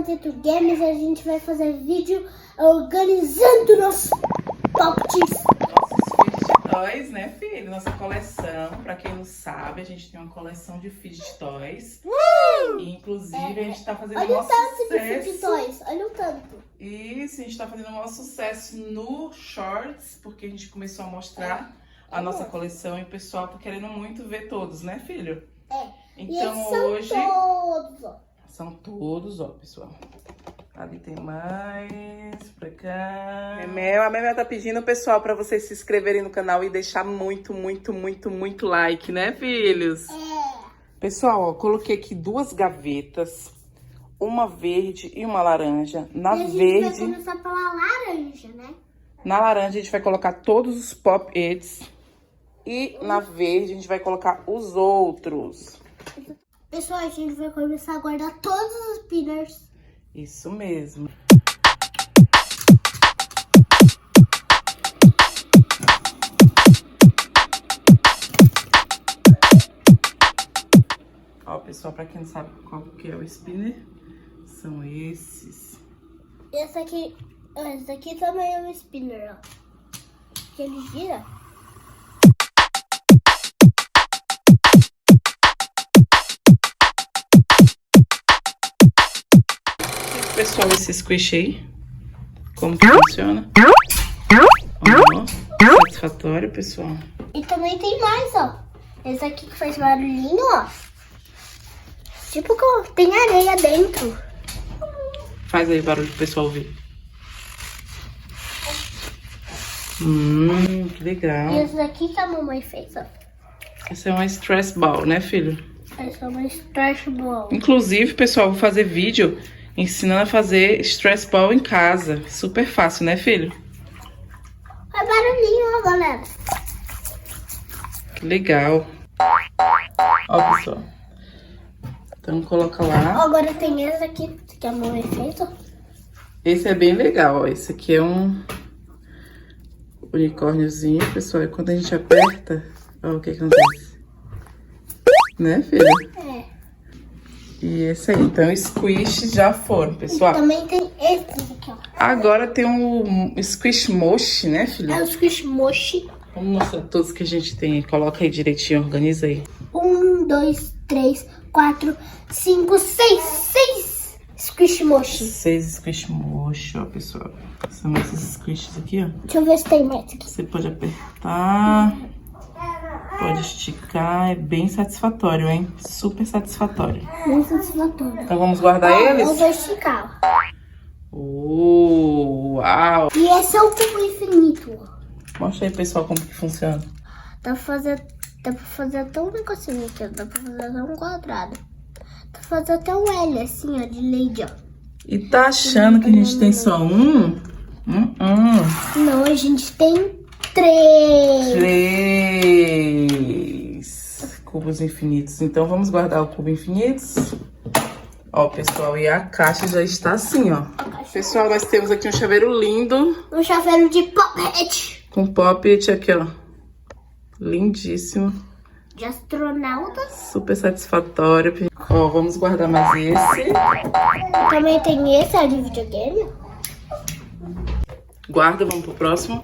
Dito Games, a gente vai fazer vídeo organizando nossos pops. Nossos Fidget Toys, né, filho? Nossa coleção. Pra quem não sabe, a gente tem uma coleção de Fidget Toys. E, inclusive, a gente tá fazendo Olha um o tanto sucesso. de Fidget Toys, olha o tanto. Isso, a gente tá fazendo um maior sucesso no Shorts, porque a gente começou a mostrar a nossa coleção e o pessoal tá querendo muito ver todos, né, filho? Então, e hoje... são todos, ó. São todos, ó, pessoal. Ali tem mais, pra cá. A Memel tá pedindo, pessoal, pra vocês se inscreverem no canal e deixar muito like, né, filhos? Pessoal, ó, coloquei aqui 2 gavetas, uma verde e uma laranja. Na e a gente verde... vai começar pela laranja, né? Na laranja, a gente vai colocar todos os Pop-Its. E na verde, a gente vai colocar os outros. Pessoal, a gente vai começar a guardar todos os pinners. Isso mesmo. Ó, pessoal, pra quem não sabe qual que é o spinner, são esses. Esse aqui também é um spinner, ó. Que ele gira. Pessoal, esse squish aí, como que funciona? Ó, satisfatório, pessoal. E também tem mais, ó. Esse aqui que faz barulhinho, ó. Tipo que tem areia dentro. Faz aí barulho pro pessoal ouvir. Que legal. E esse aqui que a mamãe fez, ó. Essa é uma stress ball, né, filho? Essa é uma stretch ball. Inclusive, pessoal, vou fazer vídeo ensinando a fazer stress ball em casa. Super fácil, né, filho? Faz barulhinho, ó, galera. Que legal. Ó, pessoal. Então, coloca lá. Agora tem esse aqui que a mamãe fez, ó. Esse é bem legal, ó. Esse aqui é um unicórniozinho, pessoal. E quando a gente aperta, ó, o que acontece. Né, filho? E esse aí. Então, squish já foram, pessoal. E também tem esse aqui, ó. Agora tem um squish moshi, né, filho? É o squish moshi. Vamos mostrar todos que a gente tem. Coloca aí direitinho, organiza aí. 1, 2, 3, 4, 5, 6. 6 squish moshi. 6 squish moshi, ó, pessoal. São esses squishes aqui, ó. Deixa eu ver se tem mais aqui. Você pode apertar, pode esticar. É bem satisfatório, hein? Super satisfatório. Bem satisfatório. Então vamos guardar eles? Eu vou esticar, ó. Uau! E esse é o cubo infinito, ó. Mostra aí, pessoal, como que funciona. Dá pra fazer até um negocinho aqui, ó. Dá pra fazer até um quadrado. Dá pra fazer até um L, assim, ó, de lady, ó. E tá achando que a gente tem só um? Não, a gente tem 3. 3 cubos infinitos. Então, vamos guardar o cubo infinitos. Ó, pessoal, e a caixa já está assim, ó. Pessoal, nós temos aqui um chaveiro lindo. Um chaveiro de Pop-It. Com pop-it aqui, ó. Lindíssimo. De astronauta. Super satisfatório. Ó, vamos guardar mais esse. Também tem esse, ó, de videogame. Guarda, vamos pro próximo.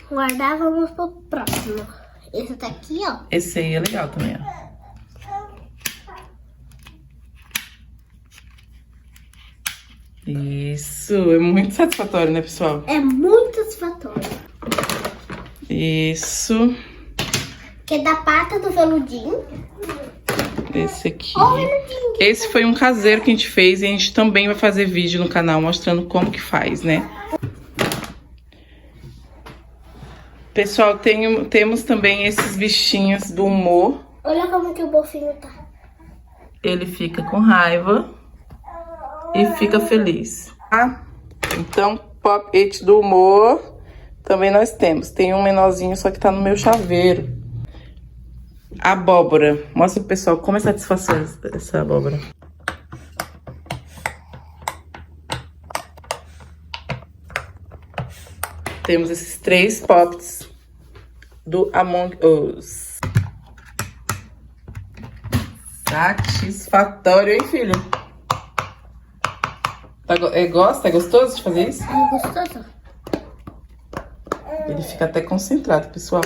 Guardar, vamos pro próximo. Esse tá aqui, ó. Esse aí é legal também, ó. Isso, é muito satisfatório, né, pessoal? É muito satisfatório. Isso. Que é da pata do veludinho. Esse aqui. Ó, o veludinho. Esse foi um caseiro que a gente fez e a gente também vai fazer vídeo no canal mostrando como que faz, né? Pessoal, temos também esses bichinhos do humor. Olha como que o bofinho tá. Ele fica com raiva e fica feliz, tá? Então, Pop-It do humor também nós temos. Tem um menorzinho, só que tá no meu chaveiro. Abóbora. Mostra pro pessoal como é satisfação essa abóbora. Temos esses 3 pops do Among Us. Satisfatório, hein, filho? Gosta? É gostoso de fazer isso? É gostoso. Ele fica até concentrado, pessoal.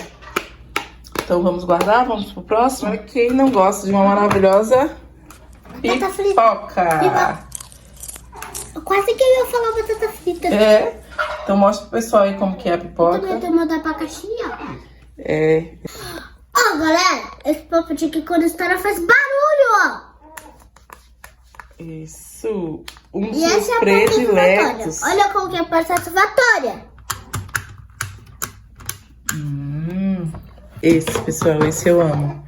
Então vamos guardar, vamos pro próximo. Olha quem não gosta de uma maravilhosa Batata frita. pipoca. Quase que eu ia falar batata frita. É. Então mostra pro pessoal aí como que é a pipoca. Também tem uma da abacaxi, ó. É. Ó, galera, esse papo de que quando estoura faz barulho, ó. Isso. Um E dos essa seus é a prediletos. parte olha como que é a parte satisfatória. Esse, pessoal, esse eu amo.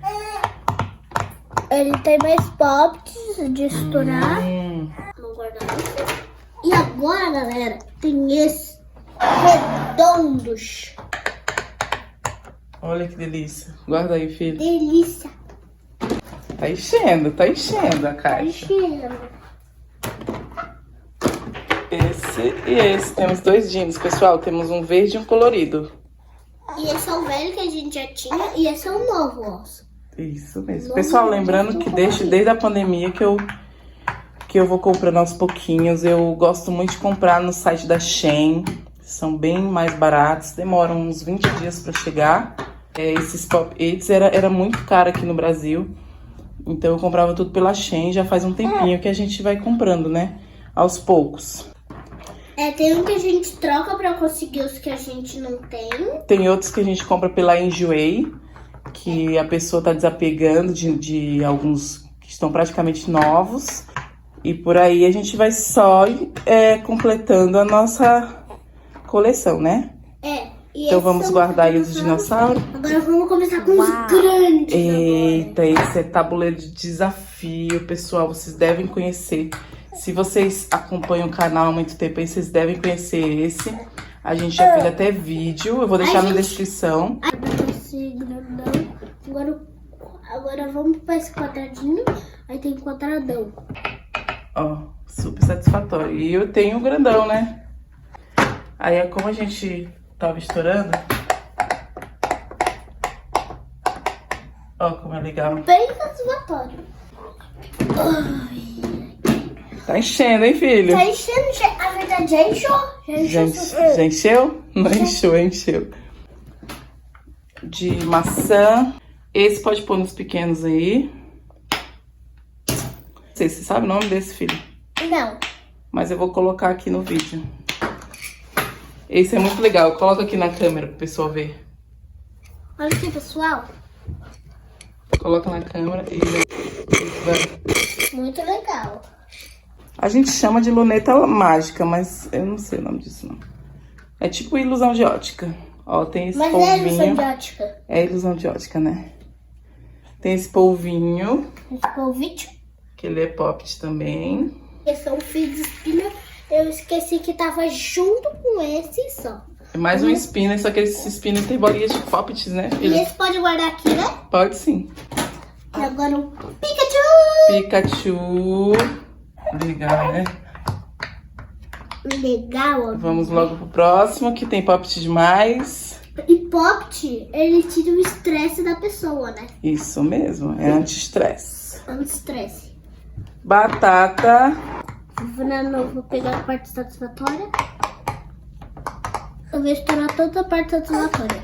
Ele tem mais pops de estourar. Vou guardar esse. E agora, galera, tem esses redondos. Olha que delícia. Guarda aí, filho. Delícia. Tá enchendo a caixa. Esse e esse. Temos dois jeans, pessoal. Temos um verde e um colorido. E esse é o velho que a gente já tinha e esse é o novo, ó. Isso mesmo. Novo, Pessoal, lembrando que desde a pandemia que eu vou comprando aos pouquinhos. Eu gosto muito de comprar no site da Shein. São bem mais baratos. Demoram uns 20 dias pra chegar. Esses pop-its era muito caro aqui no Brasil. Então eu comprava tudo pela Shein. Já faz um tempinho que a gente vai comprando, né? Aos poucos. Tem um que a gente troca pra conseguir os que a gente não tem. Tem outros que a gente compra pela Enjoei, que a pessoa tá desapegando de alguns que estão praticamente novos. E por aí a gente vai só completando a nossa coleção, né? Então vamos guardar aí os dinossauros. Agora vamos começar com os grandes. Eita, esse é tabuleiro de desafio, pessoal. Vocês devem conhecer. Se vocês acompanham o canal há muito tempo, aí vocês devem conhecer esse. A gente já fez até vídeo. Eu vou deixar na descrição. Esse grandão. Agora vamos para esse quadradinho. Aí tem quadradão. Ó, super satisfatório. E eu tenho o grandão, né? Aí, como a gente tava estourando... Ó, como é legal. Bem satisfatório. Tá enchendo, hein, filho? Tá enchendo. A verdade já encheu. Já encheu? Não encheu. De maçã. Esse pode pôr nos pequenos aí. Não sei, você sabe o nome desse, filho? Não. Mas eu vou colocar aqui no vídeo. Esse é muito legal. Coloca aqui na câmera pro pessoal ver. Olha aqui, pessoal. Coloca na câmera e vai. Muito legal. A gente chama de luneta mágica, mas eu não sei o nome disso, não. É tipo ilusão de ótica. Ó, tem esse polvinho. Mas é ilusão de ótica. É ilusão de ótica, né? Tem esse polvinho. Esse polvito. Que ele é poppet também. Esse é um fio de spinner. Eu esqueci que tava junto com esse só. É mais um spinner, só que esse spinner tem bolinhas de poppets, né, filho? E esse pode guardar aqui, né? Pode sim. E agora o Pikachu. Pikachu. Legal, né? Legal, ó. Vamos logo pro próximo, que tem poppet demais. E Poppet, ele tira o estresse da pessoa, né? Isso mesmo, é anti-estresse. Anti-estresse. Batata. Vou pegar a parte satisfatória. Eu vou estourar toda a parte satisfatória.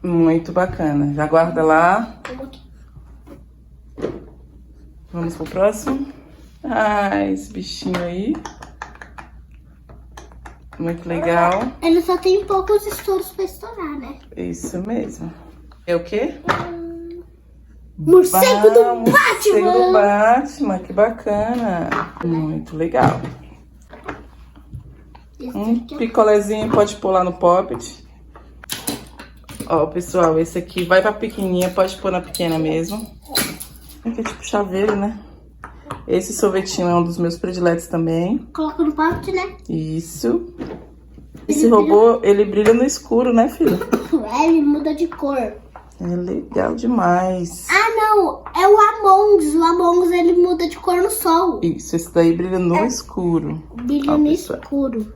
Muito bacana. Já guarda lá. Vamos pro próximo. Ah, esse bichinho aí. Muito legal. Ele só tem poucos estouros pra estourar, né? Isso mesmo. É o quê? Morcego do Morcego do Batman! Batman, que bacana. Muito legal. Picolézinho pode pôr lá no poppet. Ó, pessoal, esse aqui vai pra pequenininha, pode pôr na pequena mesmo. Aqui é tipo chaveiro, né? Esse sorvetinho é um dos meus prediletos também. Coloca no poppet, né? Isso. Esse robô, ele brilha no escuro, né, filho? Ele muda de cor. É legal demais. Ah, não. É o Among Us. O Among Us, ele muda de cor no sol. Isso, esse daí brilha no escuro. Brilha Ó, no pessoal. escuro.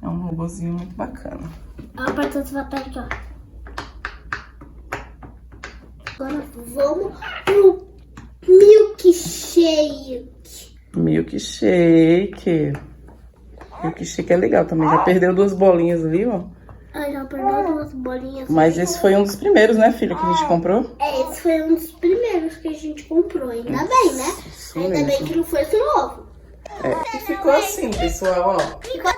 É um robôzinho muito bacana. A parte satisfatória aqui, ó. Agora vamos pro milkshake. Milkshake. Milkshake é legal também. Já perdeu 2 bolinhas ali, ó. Ah, já perdeu 2 bolinhas. Mas esse foi um dos primeiros, né, filha, que a gente comprou? Esse foi um dos primeiros que a gente comprou. Ainda bem, né? Isso Ainda mesmo. bem que não foi esse novo. E ficou assim, pessoal, ó. Ficou